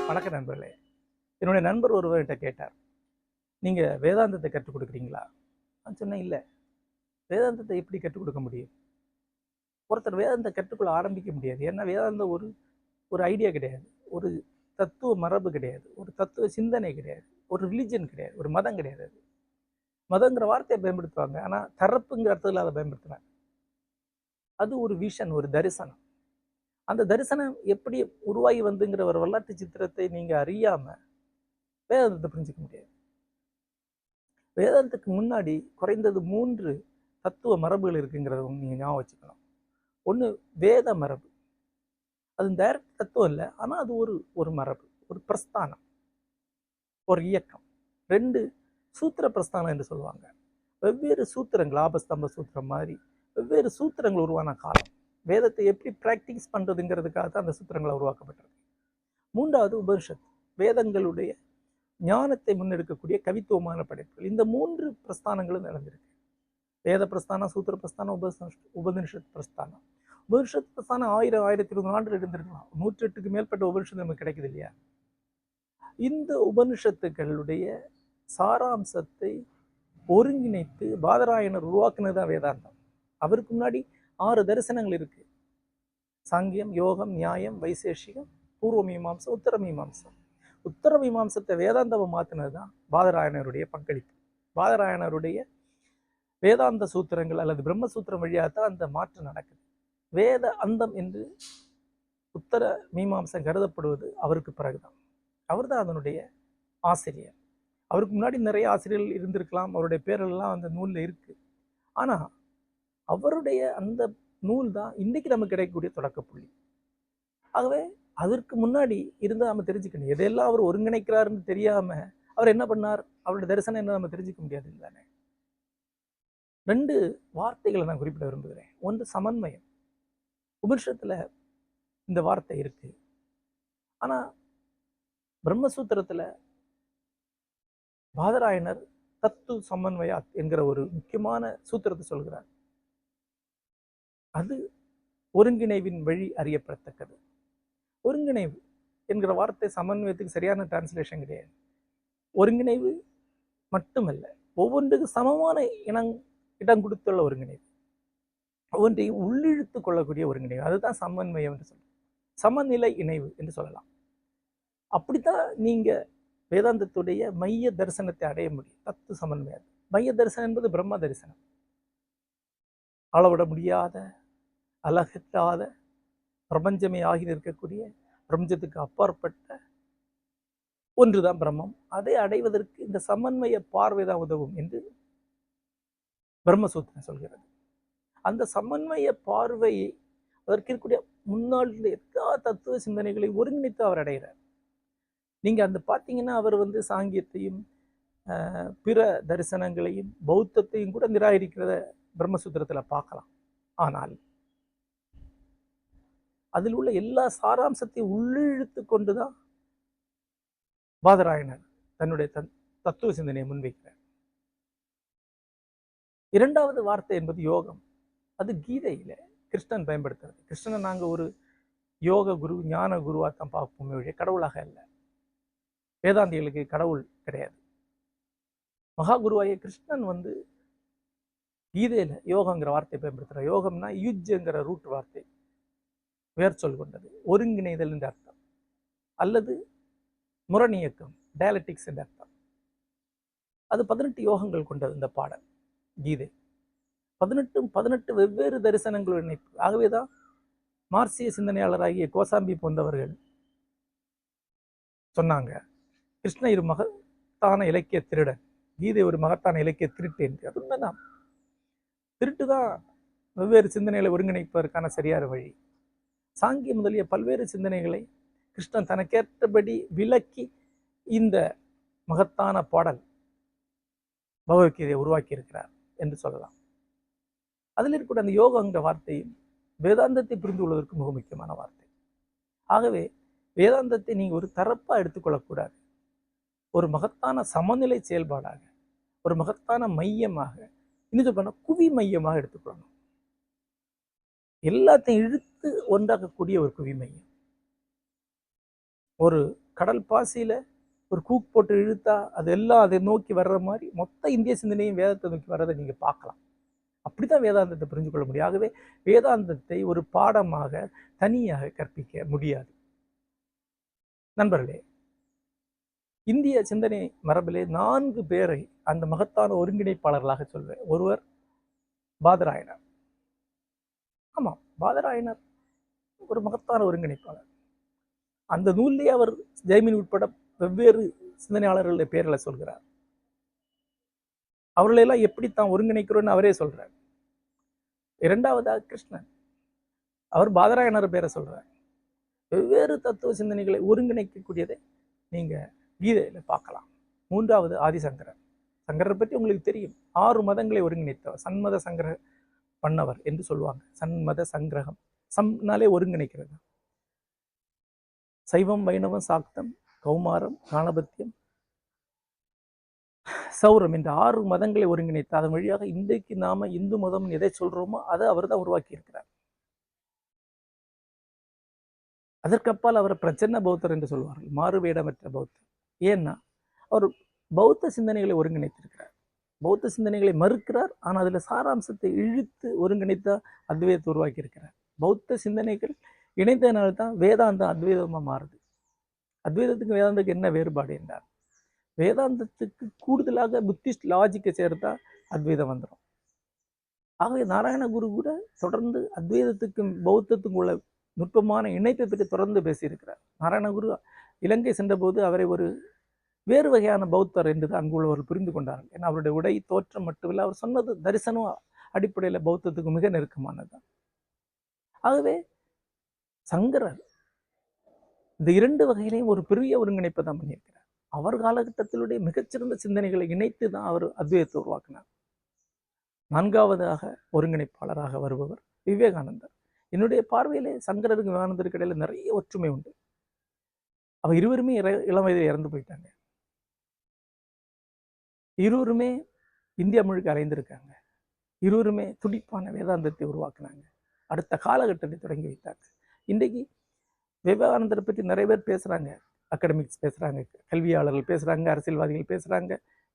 வணக்கம் நண்பர்களே. என்னுடைய நண்பர் ஒருவர்கிட்ட கேட்டார், நீங்கள் வேதாந்தத்தை கற்றுக் கொடுக்குறீங்களா? நான் சொன்னேன், இல்லை. வேதாந்தத்தை எப்படி கற்றுக் கொடுக்க முடியும்? ஒருத்தர் வேதாந்தத்தை கற்றுக்கொள்ள ஆரம்பிக்க முடியாது. ஏன்னா வேதாந்தம் ஒரு ஒரு ஐடியா கிடையாது, ஒரு தத்துவ மரபு கிடையாது, ஒரு தத்துவ சிந்தனை கிடையாது, ஒரு ரிலிஜன் கிடையாது, ஒரு மதம் கிடையாது. அது மதங்கிற வார்த்தையை பயன்படுத்துவாங்க, ஆனால் தரப்புங்கிற அர்த்தத்தில் அதை பயன்படுத்துனாங்க. அது ஒரு விஷன், ஒரு தரிசனம். அந்த தரிசனம் எப்படி உருவாகி வந்துங்கிற ஒரு வரலாற்று சித்திரத்தை நீங்கள் அறியாமல் வேதாந்தத்தை புரிஞ்சிக்க முடியாது. வேதாந்தத்துக்கு முன்னாடி குறைந்தது 3 தத்துவ மரபுகள் இருக்குங்கிறத நீங்கள் ஞாபகம் வச்சுக்கணும். ஒன்று வேத மரபு, அது டைரக்ட் தத்துவம் இல்லை, ஆனால் அது ஒரு மரபு, ஒரு பிரஸ்தானம், ஒரு இயக்கம். 2 சூத்திர பிரஸ்தானம் என்று சொல்லுவாங்க. வெவ்வேறு சூத்திரங்கள், ஆபஸ்தம்ப சூத்திரம் மாதிரி வெவ்வேறு சூத்திரங்கள் உருவான காலம். வேதத்தை எப்படி ப்ராக்டிஸ் பண்ணுறதுங்கிறதுக்காக தான் அந்த சூத்திரங்களை உருவாக்கப்பட்டிருக்கு. 3வது உபனிஷத், வேதங்களுடைய ஞானத்தை முன்னெடுக்கக்கூடிய கவித்துவமான படைப்புகள். இந்த 3 பிரஸ்தானங்களும் நடந்திருக்கு. வேத பிரஸ்தானம், சூத்திர பிரஸ்தானம், உபனிஷத் பிரஸ்தானம். உபனிஷத் பிரஸ்தானம் 1000 1200 ஆண்டுகள் இருந்திருக்கலாம். 108க்கு மேற்பட்ட உபனிஷத்து நமக்கு கிடைக்குது இல்லையா? இந்த உபனிஷத்துக்களுடைய சாராம்சத்தை ஒருங்கிணைத்து பாதராயணர் உருவாக்குனது தான் வேதாந்தம். அவருக்கு முன்னாடி 6 தரிசனங்கள் இருக்கு: சாங்கியம், யோகம், நியாயம், வைசேஷிகம், பூர்வ மீமாம்சம், உத்தர மீமாம்சம். உத்தர மீமாம்சத்தை வேதாந்தவை மாற்றினது தான் பாதராயணருடைய பங்களிப்பு. பாதராயணருடைய வேதாந்த சூத்திரங்கள் அல்லது பிரம்மசூத்திரம் வழியாக தான் அந்த மாற்றம் நடக்குது. வேத அந்தம் என்று உத்தர மீமாம்சம் கருதப்படுவது அவருக்கு பிறகுதான். அவர் தான் அதனுடைய ஆசிரியர். அவருக்கு முன்னாடி நிறைய ஆசிரியர்கள் இருந்திருக்கலாம், அவருடைய பேரெல்லாம் அந்த நூலில் இருக்கு. ஆனால் அவருடைய அந்த நூல் தான் இன்றைக்கு நமக்கு கிடைக்கக்கூடிய தொடக்க புள்ளி. ஆகவே அதற்கு முன்னாடி இருந்தால் நம்ம தெரிஞ்சுக்கணும். எதையெல்லாம் அவர் ஒருங்கிணைக்கிறாருன்னு தெரியாமல் அவர் என்ன பண்ணார், அவருடைய தரிசனம் என்ன நம்ம தெரிஞ்சுக்க முடியாது தானே. 2 வார்த்தைகளை நான் குறிப்பிட விரும்புகிறேன். ஒன்று சமன்வயம். உபனிஷத்தில் இந்த வார்த்தை இருக்கு, ஆனால் பிரம்மசூத்திரத்தில் பாதராயணர் தத்து சமன்வயாத் என்கிற ஒரு முக்கியமான சூத்திரத்தை சொல்கிறார். அது ஒருங்கிணைவின் வழி அறியப்படத்தக்கது. ஒருங்கிணைவு என்கிற வார்த்தை சமன்வயத்துக்கு சரியான டிரான்ஸ்லேஷன் கிடையாது. ஒருங்கிணைவு மட்டுமல்ல, ஒவ்வொன்றுக்கு சமமான இடம் கொடுத்துள்ள ஒருங்கிணைவு, ஒவ்வொன்றையும் உள்ளிழுத்து கொள்ளக்கூடிய ஒருங்கிணைவு, அதுதான் சமன்வயம் என்று சொல்லலாம். சமநிலை இணைவு என்று சொல்லலாம். அப்படித்தான் நீங்க வேதாந்தத்துடைய மைய தரிசனத்தை அடைய முடியும். தத்து சமன்வயம். மைய தரிசனம் என்பது பிரம்ம தரிசனம். அளவிட முடியாத, அழகற்றாத, பிரபஞ்சமே ஆகி இருக்கக்கூடிய, பிரபஞ்சத்துக்கு அப்பாற்பட்ட ஒன்றுதான் பிரம்மம். அதை அடைவதற்கு இந்த சமன்வய பார்வைதான் உதவும் என்று பிரம்மசூத்திரம் சொல்கிறது. அந்த சமன்வய பார்வையை, அதற்கு இருக்கக்கூடிய முன்னாள் எல்லா தத்துவ சிந்தனைகளை ஒருங்கிணைத்து அவர் அடைகிறார். நீங்க அந்த பார்த்தீங்கன்னா அவர் சாங்கியத்தையும் பிற தரிசனங்களையும் பௌத்தத்தையும் கூட நிராகரிக்கிறத பிரம்மசூத்திரத்தில் பார்க்கலாம். ஆனால் அதில் உள்ள எல்லா சாராம்சத்தையும் உள்ளிழுத்து கொண்டுதான் பாதராயணர் தன்னுடைய தத்துவ சிந்தனையை முன்வைக்கிறார். 2வது வார்த்தை என்பது யோகம். அது கீதையில கிருஷ்ணன் பயன்படுத்துறது. கிருஷ்ணனை நாங்கள் ஒரு யோக குரு, ஞான குருவாக தான் பார்ப்போமே ஒழிய கடவுளாக இல்லை. வேதாந்திகளுக்கு கடவுள் கிடையாது. மகா குருவாகிய கிருஷ்ணன் கீதையில யோகங்கிற வார்த்தையை பயன்படுத்துற. யோகம்னா யுஜ்ங்கிற ரூட் வார்த்தை, வேர் சொல் கொண்டது, ஒருங்கிணைதல் என்ற அர்த்தம், அல்லது முரணியக்கம், டயலட்டிக்ஸ் என்ற அர்த்தம். அது 18 யோகங்கள் கொண்டது இந்த பாடல் கீதை. 18 வெவ்வேறு தரிசனங்களுடன் இணைப்பு. ஆகவேதான் மார்க்சிய சிந்தனையாளராகிய கோசாம்பி போன்றவர்கள் சொன்னாங்க, கிருஷ்ணன் ஒரு மகத்தான இலக்கிய திருடன், கீதை ஒரு மகத்தான இலக்கிய திருட்டு என்று. அது உண்மைதான். திருட்டு தான் வெவ்வேறு சிந்தனைகளை ஒருங்கிணைப்பதற்கான சரியான வழி. சாங்கிய முதலிய பல்வேறு சிந்தனைகளை கிருஷ்ணன் தனக்கேற்றபடி விளக்கி இந்த மகத்தான பாடல் பகவத்கீதையை உருவாக்கி இருக்கிறார் என்று சொல்லலாம். அதில் இருக்கக்கூடிய அந்த யோகங்கிற வார்த்தையும் வேதாந்தத்தை புரிந்து கொள்வதற்கு மிக முக்கியமான வார்த்தை. ஆகவே வேதாந்தத்தை நீங்கள் ஒரு தரப்பாக எடுத்துக்கொள்ளக்கூடாது. ஒரு மகத்தான சமநிலை செயல்பாடாக, ஒரு மகத்தான மையமாக, இன்னும் சொல்ல குவி மையமாக எடுத்துக்கொள்ளணும். எல்லாத்தையும் இழுத்து ஒன்றாக்கக்கூடிய ஒரு குவிமையம். ஒரு கடல் பாசியில ஒரு கூக் போட்டு இழுத்தா அது எல்லாம் அதை நோக்கி வர்ற மாதிரி மொத்த இந்திய சிந்தனையும் வேதத்தை நோக்கி வர்றதை நீங்க பார்க்கலாம். அப்படித்தான் வேதாந்தத்தை புரிஞ்சு கொள்ள முடியும். ஆகவே வேதாந்தத்தை ஒரு பாடமாக தனியாக கற்பிக்க முடியாது. நண்பர்களே, இந்திய சிந்தனை மரபிலே 4 பேரை அந்த மகத்தான ஒருங்கிணைப்பாளர்களாக சொல்வேன். ஒருவர் பாதராயணர். ஆமாம், பாதராயணர் ஒரு மகத்தான ஒருங்கிணைப்பாளர். அந்த நூலிலே அவர் ஜெய்மினி உட்பட வெவ்வேறு சிந்தனையாளர்களுடைய பெயர்களை சொல்கிறார். அவர்களெல்லாம் எப்படி தான் ஒருங்கிணைக்கிறோன்னு அவரே சொல்றார். இரண்டாவதாக கிருஷ்ணன், அவர் பாதராயணர் பேரை சொல்றார். வெவ்வேறு தத்துவ சிந்தனைகளை ஒருங்கிணைக்கக்கூடியதை நீங்க கீதையில பார்க்கலாம். மூன்றாவது ஆதிசங்கரர். சங்கரர் பற்றி உங்களுக்கு தெரியும். 6 மதங்களை ஒருங்கிணைத்தவர், சன்மத சங்கிரக பண்ணவர் என்று சொல்லுவாங்க. சன்மத சங்கிரகம், சம்னாலே ஒருங்கிணைக்கிறது. சைவம், வைணவம், சாக்தம், கௌமாரம், காணபத்தியம், சௌரம் என்ற 6 மதங்களை ஒருங்கிணைத்து அதன் வழியாக இன்றைக்கு நாம இந்து மதம் எதை சொல்றோமோ அதை அவர் தான் உருவாக்கி இருக்கிறார். அதற்கப்பால் அவர் பிரச்சன்ன பௌத்தர் என்று சொல்வார்கள், மாறுவேடமற்ற பௌத்தர். ஏன்னா அவர் பௌத்த சிந்தனைகளை ஒருங்கிணைத்திருக்கிறார். பௌத்த சிந்தனைகளை மறுக்கிறார், ஆனால் அதில் சாராம்சத்தை இழுத்து ஒருங்கிணைத்த அத்வைதத்தை உருவாக்கி இருக்கிறார். பௌத்த சிந்தனைகள் இணைந்ததனால்தான் வேதாந்தம் அத்வைதமாக மாறுது. அத்வைதத்துக்கு வேதாந்தத்துக்கு என்ன வேறுபாடு என்றார், வேதாந்தத்துக்கு கூடுதலாக புத்திஸ்ட் லாஜிக்கை சேர்த்தா அத்வைதம் வந்துடும். ஆகவே நாராயணகுரு கூட தொடர்ந்து அத்வைதத்துக்கும் பௌத்தத்துக்கும் உள்ள நுட்பமான இணைப்பை பற்றி தொடர்ந்து பேசியிருக்கிறார். நாராயணகுரு இலங்கை சென்றபோது அவரை ஒரு வேறு வகையான பௌத்தர் என்று தான் அங்குள்ளவர்கள் புரிந்து கொண்டார்கள். ஏன்னா அவருடைய உடை தோற்றம் மட்டுமில்லை, அவர் சொன்னது தரிசனம் அடிப்படையில் பௌத்தத்துக்கு மிக நெருக்கமானது தான். ஆகவே சங்கரர் இந்த 2 வகையிலையும் ஒரு பெரிய ஒருங்கிணைப்பை தான் பண்ணியிருக்கிறார். அவர் காலகட்டத்திலுடைய மிகச்சிறந்த சிந்தனைகளை இணைத்து தான் அவர் அத்வைதத்தை உருவாக்கினார். 4வதாக ஒருங்கிணைப்பாளராக வருபவர் விவேகானந்தர். என்னுடைய பார்வையிலே சங்கரருக்கு விவேகானந்தருக்கு இடையில நிறைய ஒற்றுமை உண்டு. அவர் இருவருமே இளம் வயதில் இறந்து போயிட்டாங்க. இருவருமே இந்தியா முழுக்க அலைந்திருக்காங்க. இருவருமே துடிப்பான வேதாந்தத்தை உருவாக்குனாங்க. அடுத்த காலகட்டத்தை தொடங்கி வைத்தாங்க. இன்றைக்கு விவேகானந்தரை பற்றி நிறைய பேர் பேசுறாங்க. அகாடமிக்ஸ் பேசுறாங்க, கல்வியாளர்கள் பேசுறாங்க, அரசியல்வாதிகள் பேசுறாங்க.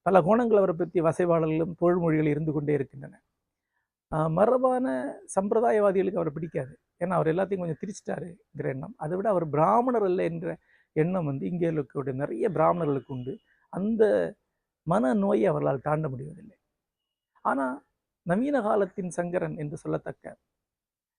பல கோணங்கள் அவரை பற்றி வசைவாளர்களும் பொருள்மொழிகள் இருந்து கொண்டே இருக்கின்றன. மரபான சம்பிரதாயவாதிகளுக்கு அவரை பிடிக்காது. ஏன்னா அவர் எல்லாத்தையும் கொஞ்சம் திரிச்சிட்டாருங்கிற எண்ணம். அதை விட அவர் பிராமணர் அல்ல என்ற எண்ணம் இங்கே இருக்கக்கூடிய நிறைய பிராமணர்களுக்கு உண்டு. அந்த மன நோயை அவர்களால் தாண்ட முடிவதில்லை. ஆனால் நவீன காலத்தின் சங்கரன் என்று சொல்லத்தக்க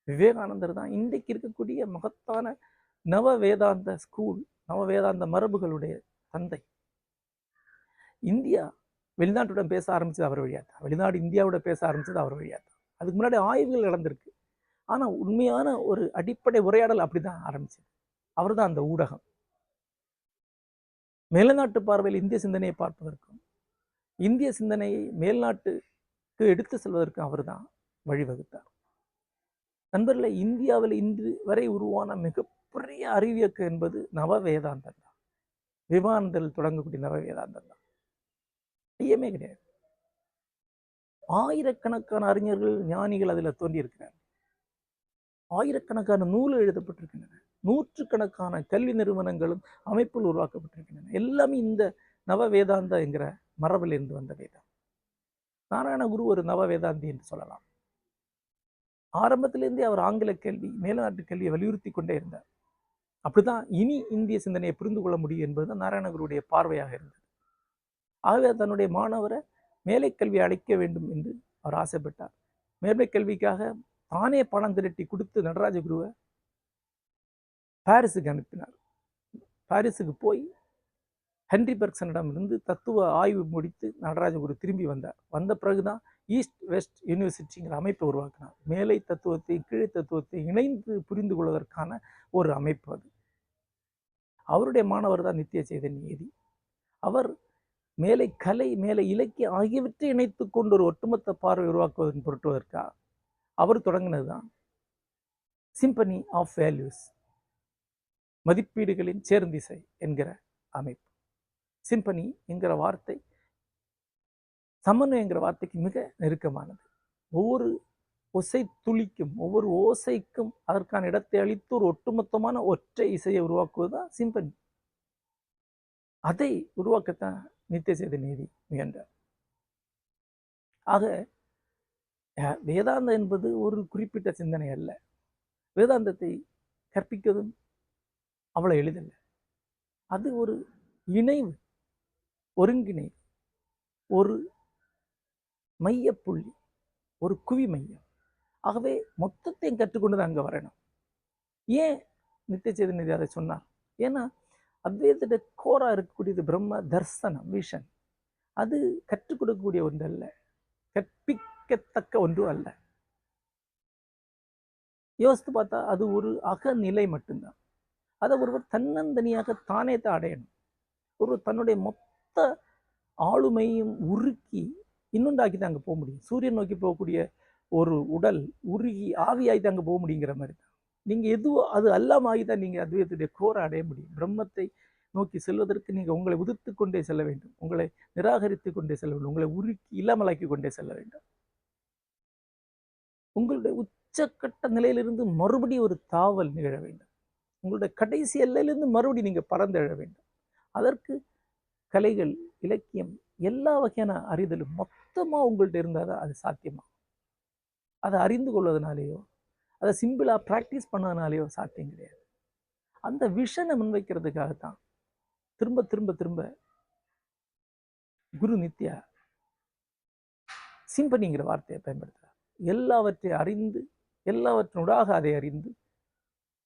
விவேகானந்தர் தான் இன்றைக்கு இருக்கக்கூடிய மகத்தான நவ வேதாந்த ஸ்கூல், நவ வேதாந்த மரபுகளுடைய தந்தை. இந்தியா வெளிநாட்டுடன் பேச ஆரம்பிச்சது அவர் வழியாக தான். வெளிநாடு இந்தியாவோட பேச ஆரம்பிச்சது அவர் வழியாக தான். அதுக்கு முன்னாடி ஆய்வுகள் நடந்திருக்கு. ஆனால் உண்மையான ஒரு அடிப்படை உரையாடல் அப்படிதான் ஆரம்பிச்சது. அவர் தான் அந்த ஊடகம். மேல்நாட்டு பார்வையில் இந்திய சிந்தனையை பார்ப்பதற்கும் இந்திய சிந்தனையை மேல்நாட்டுக்கு எடுத்து செல்வதற்கும் அவர் தான் வழிவகுத்தார். நண்பர்களே, இந்தியாவில் இன்று வரை உருவான மிகப்பெரிய அறிவியக்கு என்பது நவ வேதாந்தம் தான். விவேகானந்தரில் தொடங்கக்கூடிய நவ வேதாந்தம் தான். ஐயமே கிடையாது. ஆயிரக்கணக்கான அறிஞர்கள், ஞானிகள் அதில் தோன்றியிருக்கிறார். ஆயிரக்கணக்கான நூல்கள் எழுதப்பட்டிருக்கின்றன. நூற்றுக்கணக்கான கல்வி நிறுவனங்களும் அமைப்புகள் உருவாக்கப்பட்டிருக்கின்றன. எல்லாமே இந்த நவ வேதாந்த என்கிற மரபில் இருந்து வந்த வேதம். நாராயணகுரு ஒரு நவ வேதாந்தி என்று சொல்லலாம். ஆரம்பத்திலிருந்தே அவர் ஆங்கில கல்வி, மேல்நாட்டு கல்வியை வலியுறுத்தி கொண்டே இருந்தார். அப்படிதான் இனி இந்திய சிந்தனையை புரிந்து கொள்ள முடியும் என்பதுதான் நாராயணகுருடைய பார்வையாக இருந்தது. ஆகவே தன்னுடைய மாணவரை மேலை கல்வி அழைக்க வேண்டும் என்று அவர் ஆசைப்பட்டார். மேலை கல்விக்காக தானே பணம் திரட்டி கொடுத்து நடராஜகுருவை பாரிஸுக்கு அனுப்பினார். பாரிஸுக்கு போய் ஹென்ரி பெர்க்சனிடமிருந்து தத்துவ ஆய்வு முடித்து நடராஜகுரு திரும்பி வந்தார். வந்த பிறகுதான் ஈஸ்ட் வெஸ்ட் யூனிவர்சிட்டிங்கிற அமைப்பை உருவாக்கினார். மேலை தத்துவத்தை கீழே தத்துவத்தை இணைந்து புரிந்து கொள்வதற்கான ஒரு அமைப்பு அது. அவருடைய மாணவர் தான் நித்திய சைதன்யேதி. அவர் மேலை கலை, மேலை இலக்கியம் ஆகியவற்றை இணைத்து கொண்டு ஒரு ஒட்டுமொத்த பார்வை உருவாக்குவதன் பொருட்டுவதற்காக அவர் தொடங்கினது தான் சிம்பனி ஆஃப் வேல்யூஸ், மதிப்பீடுகளின் சேர்ந்திசை என்கிற அமைப்பு. சிம்பனி என்கிற வார்த்தை சமன்வயம் என்கிற வார்த்தைக்கு மிக நெருக்கமானது. ஒவ்வொரு ஒசை துளிக்கும் ஒவ்வொரு ஓசைக்கும் அதற்கான இடத்தை அளித்து ஒரு ஒட்டுமொத்தமான ஒற்றை இசையை உருவாக்குவதுதான் சிம்பனி. அதை உருவாக்கத்தான் நித்யசேத நீதி முயன்றார். ஆக வேதாந்தம் என்பது ஒரு குறிப்பிட்ட சிந்தனை அல்ல. வேதாந்தத்தை கற்பிப்பதும் அவ்வளவு எளிதல்ல. அது ஒரு இணைவு, ஒருங்கிணைவு, ஒரு மையப்புள்ளி, ஒரு குவி மையம். ஆகவே மொத்தத்தையும் கற்றுக்கொண்டு அங்கே வரணும். ஏன் நித்திய நிதி அதை சொன்னார்? ஏன்னா அத்வைதத்தை கோரா இருக்கக்கூடியது பிரம்ம தர்சனம், விஷன். அது கற்றுக் கொடுக்கக்கூடிய ஒன்று அல்ல, கற்பிக்கத்தக்க ஒன்று அல்ல. யோசித்து பார்த்தா அது ஒரு அகநிலை மட்டும்தான். அதை ஒருவர் தன்னந்தனியாக தானே தான் அடையணும். ஒருவர் தன்னுடைய மொத்த ஆளுமையும் உருக்கி இன்னொன்றாக்கி தான் அங்கே போக முடியும். சூரியன் நோக்கி போகக்கூடிய ஒரு உடல் உருகி ஆவியாகி தான் அங்கே போக முடியுங்கிற மாதிரி தான். நீங்கள் எதுவும் அது அல்லாம தான் நீங்கள் அத்வைதத்துடைய கோரை அடைய முடியும். பிரம்மத்தை நோக்கி செல்வதற்கு நீங்கள் உங்களை உதிர்த்து கொண்டே செல்ல வேண்டும், உங்களை நிராகரித்து கொண்டே செல்ல வேண்டும், உங்களை உருக்கி இல்லாமலாக்கி கொண்டே செல்ல வேண்டும். உங்களுடைய உச்சக்கட்ட நிலையிலிருந்து மறுபடியும் ஒரு தாவல் நிகழ வேண்டும். உங்களுடைய கடைசி எல்லையிலிருந்து மறுபடியும் நீங்கள் பறந்தெழ வேண்டும். அதற்கு கலைகள், இலக்கியம், எல்லா வகையான அறிதலும் மொத்தமாக உங்கள்கிட்ட இருந்தால் தான் அது சாத்தியமா. அதை அறிந்து கொள்வதனாலேயோ அதை சிம்பிளாக ப்ராக்டிஸ் பண்ணதுனாலேயோ சாத்தியம் கிடையாது. அந்த விஷனை முன்வைக்கிறதுக்காகத்தான் திரும்ப திரும்ப திரும்ப குரு நித்யா சிம்பனிங்கிற வார்த்தையை பயன்படுத்துகிறார். எல்லாவற்றையும் அறிந்து, எல்லாவற்றினூடாக அதை அறிந்து,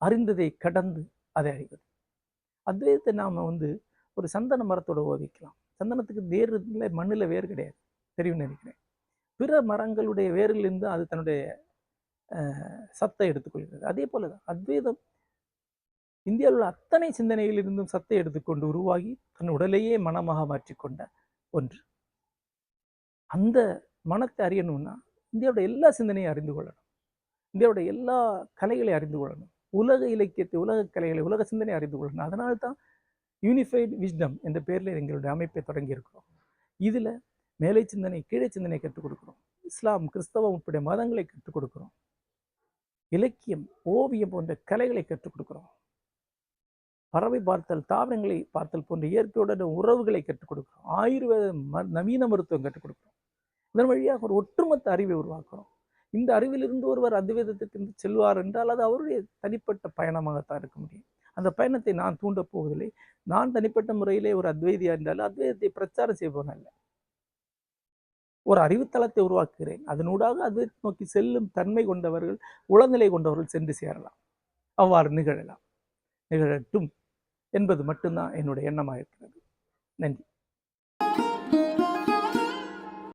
அறிந்ததை கடந்து அதை அறிவது. அத்வைதத்தை நாம் ஒரு சந்தன மரத்தோட ஓதிக்கலாம். சந்தனத்துக்கு வேறு இல்லை, மண்ணில் வேறு கிடையாது, தெரியும்னு நினைக்கிறேன். பிற மரங்களுடைய வேரிலிருந்து அது தன்னுடைய சத்தை எடுத்துக்கொள்கிறது. அதே போல தான் அத்வைதம் இந்தியாவில் உள்ள அத்தனை சிந்தனைகளிலிருந்தும் சத்தை எடுத்துக்கொண்டு உருவாகி தன் உடலையே மனமாக மாற்றிக்கொண்ட ஒன்று. அந்த மனத்தை அறியணும்னா இந்தியாவோட எல்லா சிந்தனையும் அறிந்து கொள்ளணும், இந்தியாவோட எல்லா கலைகளையும் அறிந்து கொள்ளணும், உலக இலக்கியத்தை, உலக கலைகளை, உலக சிந்தனையை அறிந்து கொள்ளணும். அதனால்தான் யூனிஃபைடு விஸ்டம் என்ற பேரில் எங்களுடைய அமைப்பை தொடங்கி இருக்கிறோம். இதில் மேலை சிந்தனை, கீழே சிந்தனை கற்றுக் கொடுக்குறோம். இஸ்லாம், கிறிஸ்தவம் உட்பட மதங்களை கற்றுக் கொடுக்குறோம். இலக்கியம், ஓவியம் போன்ற கலைகளை கற்றுக் கொடுக்குறோம். பறவை பார்த்தல், தாவரங்களை பார்த்தல் போன்ற இயற்கையுடன் உறவுகளை கற்றுக் கொடுக்குறோம். ஆயுர்வேத நவீன மருத்துவம் கற்றுக் கொடுக்குறோம். இதன் வழியாக ஒரு ஒட்டுமொத்த அறிவை உருவாக்குறோம். இந்த அறிவிலிருந்து ஒருவர் அத்வைதத்துக்கு செல்வார் என்றால் அது அவருடைய தனிப்பட்ட பயணமாகத்தான் இருக்க முடியும். அந்த பயணத்தை நான் தூண்டப் போவதில்லை. நான் தனிப்பட்ட முறையிலே ஒரு அத்வைதியா என்றால் அத்வைதத்தை பிரச்சாரம் செய்வோம் அல்ல, ஒரு அறிவுத்தளத்தை உருவாக்குகிறேன். அதனூடாக அத்வைதத்தை நோக்கி செல்லும் தன்மை கொண்டவர்கள், உளநிலை கொண்டவர்கள் சென்று சேரலாம். அவ்வாறு நிகழலாம், நிகழட்டும் என்பது மட்டும்தான் என்னுடைய எண்ணமாக இருக்கிறது. நன்றி.